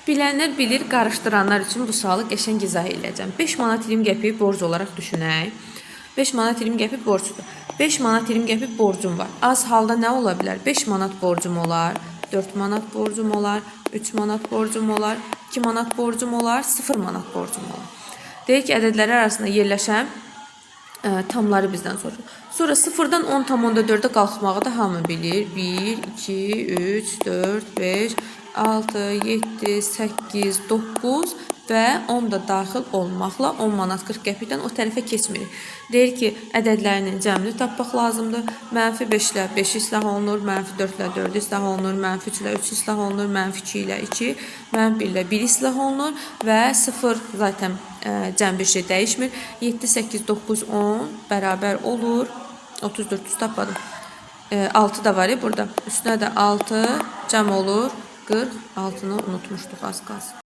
Bilənlər bilir, qarışdıranlar üçün bu sualı qəşəng izah edəcəm. 5 manat 20 qəpik borc olaraq düşünək. 5 manat 20 qəpik borcdur. 5 manat 20 qəpik borcum var. Az halda nə ola bilər? 5 manat borcum olar, 4 manat borcum olar, 3 manat borcum olar, 2 manat borcum olar, 0 manat borcum olar. Deyək ki, ədədləri arasında yerləşən tamları bizdən soruşur. Sonra 0-dan 10,4-ə qalxmağı da hamı bilir. 1, 2, 3, 4, 5, 6, 7, 8, 9 və 10 da daxil olmaqla 10 manat 40 qəpikdən o tərəfə keçmirik. Deyir ki, ədədlərinin cəmini tapmaq lazımdır. Mənfi 5 ilə 5 islah olunur, mənfi 4 ilə 4 islah olunur, mənfi 3 ilə 3 islah olunur, mənfi 2 ilə 2, mənfi 1 ilə 1 islah olunur və 0 zaten cəm bir şey dəyişmir. 7, 8, 9, 10 bərabər olur. 34 tapadım. 6 da var ya burada. Üstünə də 6 cəm olur. 46-nı unutmuşduq az qalsın.